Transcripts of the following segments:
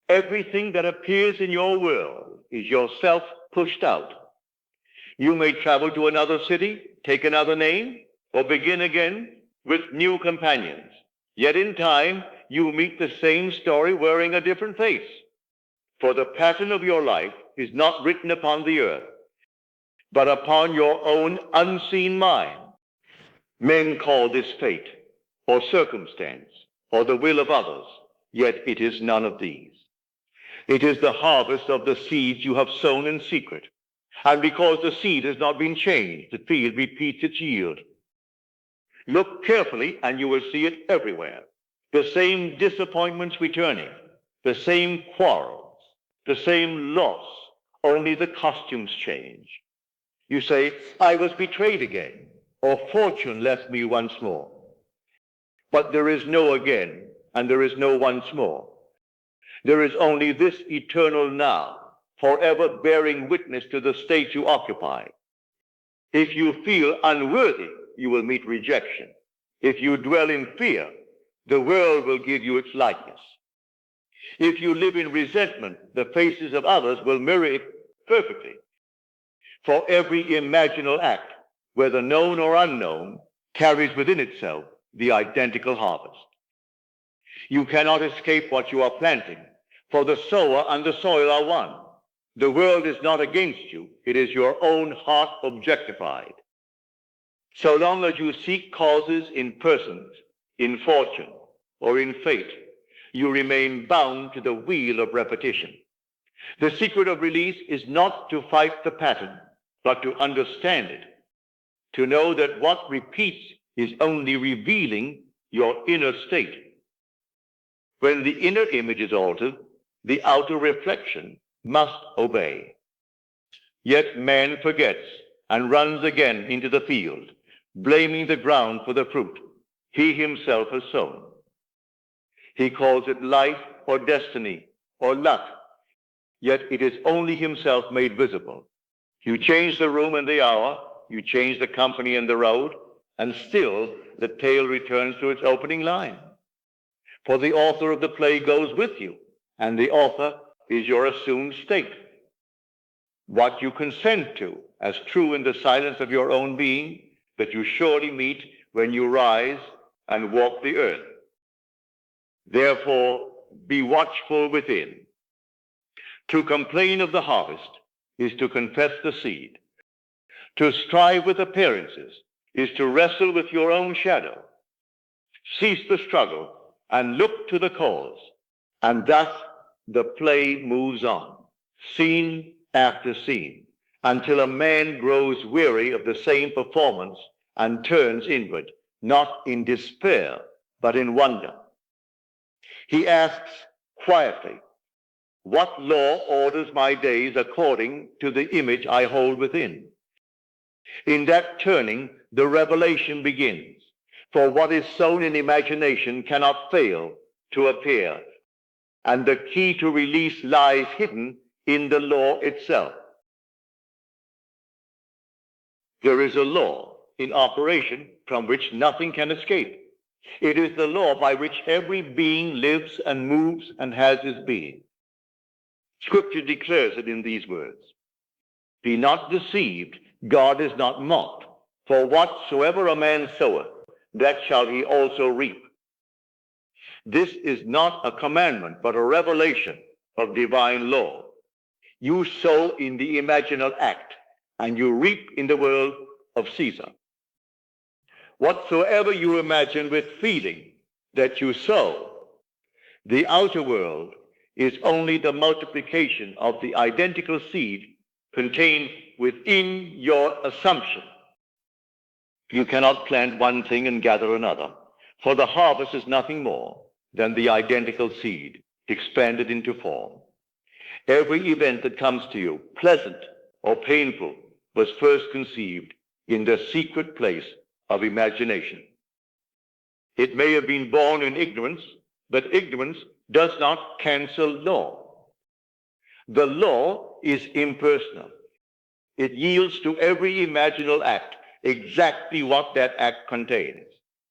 Everything that appears in your world is yourself pushed out. You may travel to another city, take another name, or begin again with new companions. Yet in time, you meet the same story wearing a different face. For the pattern of your life is not written upon the earth, but upon your own unseen mind. Men call this fate, or circumstance, or the will of others, yet it is none of these. It is the harvest of the seeds you have sown in secret. And because the seed has not been changed, the field repeats its yield. Look carefully and you will see it everywhere. The same disappointments returning, the same quarrels, the same loss, only the costumes change. You say, I was betrayed again, or fortune left me once more. But there is no again, and there is no once more. There is only this eternal now, forever bearing witness to the state you occupy. If you feel unworthy, you will meet rejection. If you dwell in fear, the world will give you its likeness. If you live in resentment, the faces of others will mirror it perfectly. For every imaginal act, whether known or unknown, carries within itself the identical harvest. You cannot escape what you are planting, for the sower and the soil are one. The world is not against you. It is your own heart objectified. So long as you seek causes in persons, in fortune, or in fate, you remain bound to the wheel of repetition. The secret of release is not to fight the pattern, but to understand it, to know that what repeats is only revealing your inner state. When the inner image is altered, the outer reflection must obey. Yet man forgets and runs again into the field, blaming the ground for the fruit he himself has sown. He calls it life or destiny or luck, yet it is only himself made visible. You change the room and the hour, you change the company and the road, and still the tale returns to its opening line. For the author of the play goes with you, and the author is your assumed state. What you consent to as true in the silence of your own being, that you surely meet when you rise and walk the earth. Therefore, be watchful within. To complain of the harvest is to confess the seed. To strive with appearances is to wrestle with your own shadow. Cease the struggle and look to the cause, and thus the play moves on, scene after scene, until a man grows weary of the same performance and turns inward, not in despair, but in wonder. He asks quietly, what law orders my days according to the image I hold within? In that turning, the revelation begins, for what is sown in imagination cannot fail to appear, and the key to release lies hidden in the law itself. There is a law in operation from which nothing can escape. It is the law by which every being lives and moves and has his being. Scripture declares it in these words, be not deceived, God is not mocked, for whatsoever a man soweth, that shall he also reap. This is not a commandment, but a revelation of divine law. You sow in the imaginal act, and you reap in the world of Caesar. Whatsoever you imagine with feeling that you sow, the outer world is only the multiplication of the identical seed contained within your assumption. You cannot plant one thing and gather another, for the harvest is nothing more than the identical seed expanded into form. Every event that comes to you, pleasant or painful, was first conceived in the secret place of imagination. It may have been born in ignorance, but ignorance does not cancel law. The law is impersonal. It yields to every imaginal act exactly what that act contains.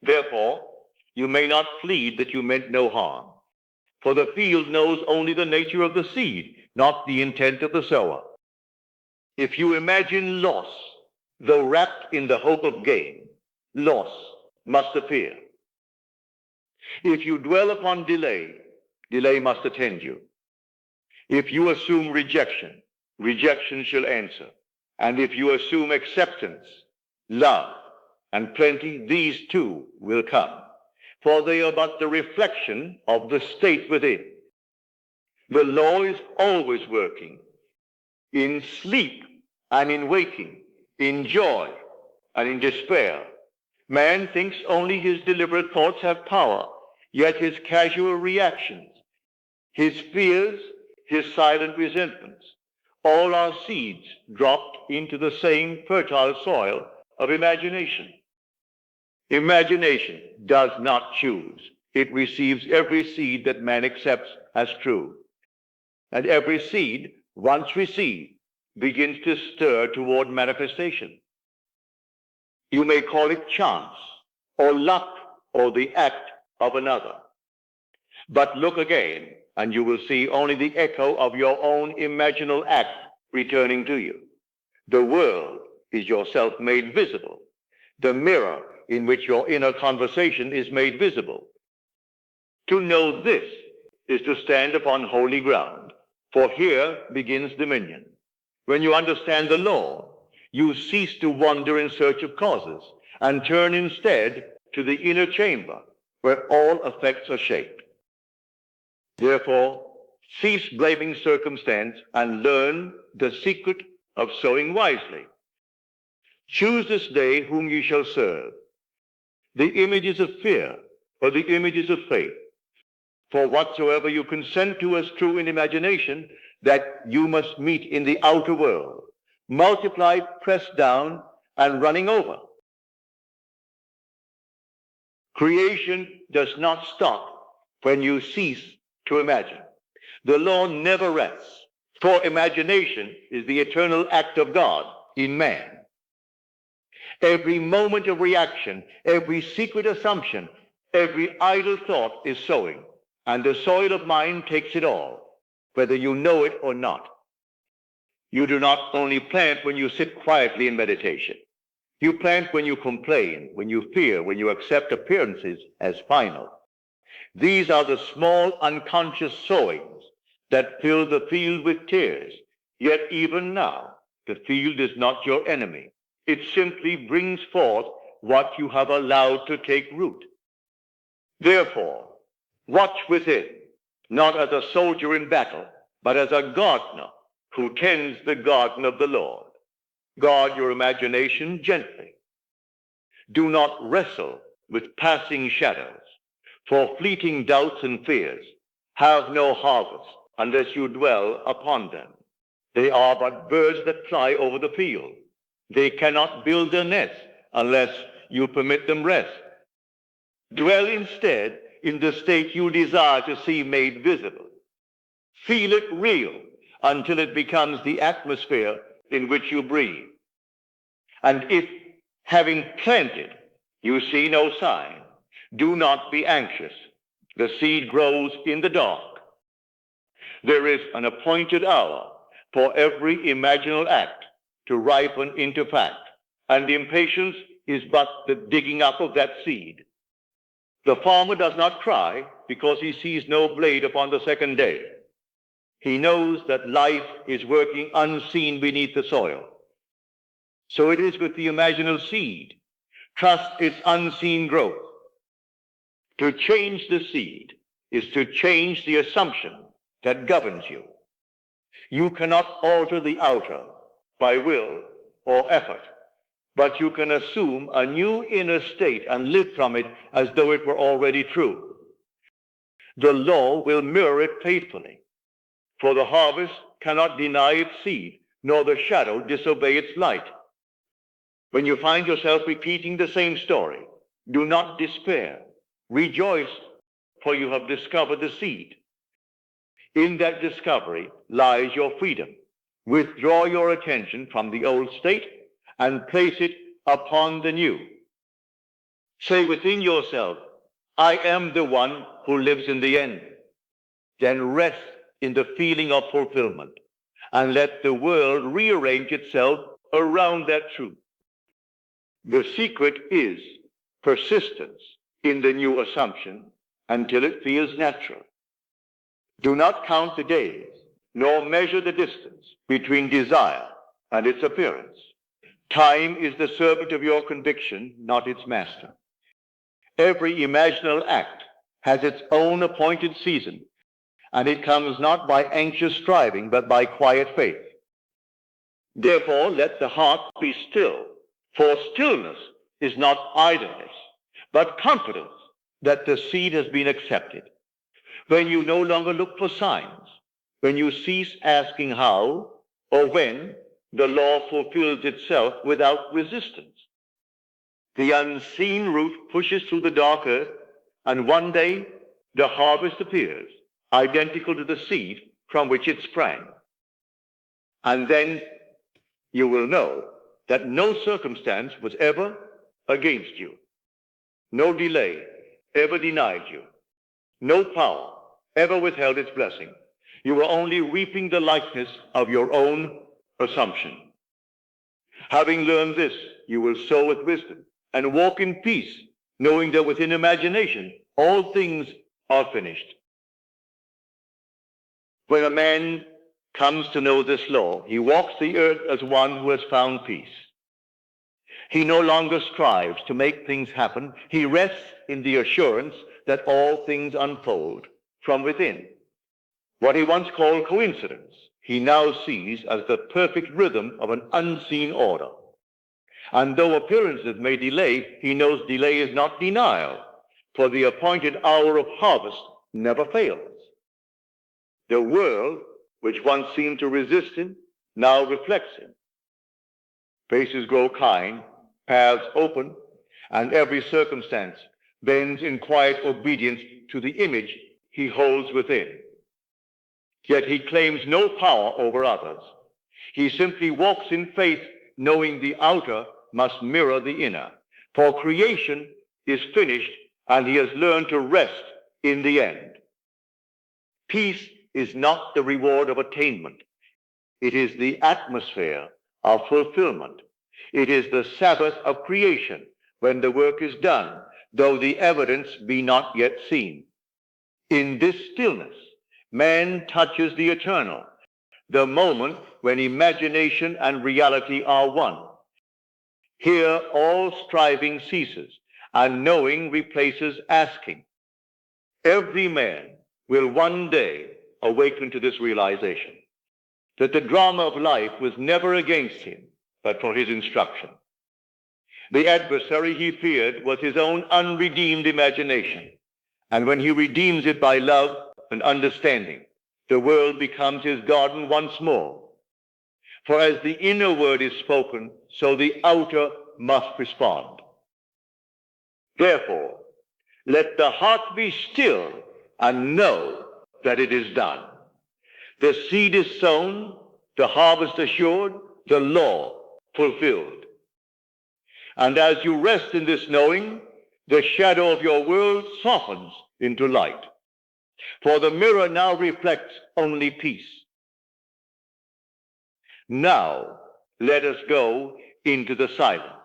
Therefore, you may not plead that you meant no harm, For the field knows only the nature of the seed, not the intent of the sower. If you imagine loss, though wrapped in the hope of gain, loss must appear. If you dwell upon delay, delay must attend you. If you assume rejection, rejection shall answer. And if you assume acceptance, love, and plenty, these too will come. For they are but the reflection of the state within. The law is always working, in sleep and in waking, in joy and in despair. Man thinks only his deliberate thoughts have power, yet his casual reactions, his fears, his silent resentments, all are seeds dropped into the same fertile soil of imagination. Imagination does not choose. It receives every seed that man accepts as true. And every seed, once received, begins to stir toward manifestation. You may call it chance, or luck, or the act of another. But look again, and you will see only the echo of your own imaginal act returning to you. The world is yourself made visible, the mirror in which your inner conversation is made visible. To know this is to stand upon holy ground, for here begins dominion. When you understand the law, you cease to wander in search of causes and turn instead to the inner chamber where all effects are shaped. Therefore, cease blaming circumstance and learn the secret of sowing wisely. Choose this day whom you shall serve, the images of fear or the images of faith. For whatsoever you consent to as true in imagination, that you must meet in the outer world, multiplied, pressed down, and running over. Creation does not stop when you cease to imagine. The law never rests, for imagination is the eternal act of God in man. Every moment of reaction, every secret assumption, every idle thought is sowing, and the soil of mind takes it all, whether you know it or not. You do not only plant when you sit quietly in meditation. You plant when you complain, when you fear, when you accept appearances as final. These are the small unconscious sowings that fill the field with tears. Yet even now, the field is not your enemy. It simply brings forth what you have allowed to take root. Therefore, watch within, not as a soldier in battle, but as a gardener who tends the garden of the Lord. Guard your imagination gently. Do not wrestle with passing shadows, for fleeting doubts and fears have no harvest unless you dwell upon them. They are but birds that fly over the field. They cannot build their nests unless you permit them rest. Dwell instead in the state you desire to see made visible. Feel it real until it becomes the atmosphere in which you breathe. And if, having planted, you see no sign, do not be anxious. The seed grows in the dark. There is an appointed hour for every imaginal act to ripen into fact, and impatience is but the digging up of that seed. The farmer does not cry because he sees no blade upon the second day. He knows that life is working unseen beneath the soil. So it is with the imaginal seed. Trust its unseen growth. To change the seed is to change the assumption that governs you. You cannot alter the outer by will or effort, but you can assume a new inner state and live from it as though it were already true. The law will mirror it faithfully, for the harvest cannot deny its seed, nor the shadow disobey its light. When you find yourself repeating the same story, do not despair. Rejoice, for you have discovered the seed. In that discovery lies your freedom. Withdraw your attention from the old state and place it upon the new. Say within yourself, I am the one who lives in the end. then rest in the feeling of fulfillment and let the world rearrange itself around that truth. The secret is persistence in the new assumption until it feels natural. Do not count the days, nor measure the distance between desire and its appearance. Time is the servant of your conviction, not its master. Every imaginal act has its own appointed season, and it comes not by anxious striving, but by quiet faith. Therefore, let the heart be still, for stillness is not idleness, but confidence that the seed has been accepted. When you no longer look for signs, when you cease asking how or when, the law fulfills itself without resistance. The unseen root pushes through the dark earth, and one day the harvest appears, identical to the seed from which it sprang. And then you will know that no circumstance was ever against you. No delay ever denied you. No power ever withheld its blessing. You were only reaping the likeness of your own assumption. Having learned this, you will sow with wisdom and walk in peace, knowing that within imagination all things are finished. When a man comes to know this law, he walks the earth as one who has found peace. He no longer strives to make things happen. He rests in the assurance that all things unfold from within. What he once called coincidence, he now sees as the perfect rhythm of an unseen order. And though appearances may delay, he knows delay is not denial, for the appointed hour of harvest never fails. The world, which once seemed to resist him, now reflects him. Faces grow kind, paths open, and every circumstance bends in quiet obedience to the image he holds within. Yet he claims no power over others. He simply walks in faith, knowing the outer must mirror the inner. For creation is finished, and he has learned to rest in the end. Peace is not the reward of attainment. It is the atmosphere of fulfillment. It is the Sabbath of creation, when the work is done, though the evidence be not yet seen. In this stillness, man touches the eternal, the moment when imagination and reality are one. Here all striving ceases, and knowing replaces asking. Every man will one day awaken to this realization, that the drama of life was never against him, but for his instruction. The adversary he feared was his own unredeemed imagination, and when he redeems it by love and understanding, the world becomes his garden once more. For as the inner word is spoken, so the outer must respond. Therefore, let the heart be still and know that it is done. The seed is sown, the harvest assured, the law fulfilled. And as you rest in this knowing, the shadow of your world softens into light. For the mirror now reflects only peace. Now let us go into the silence.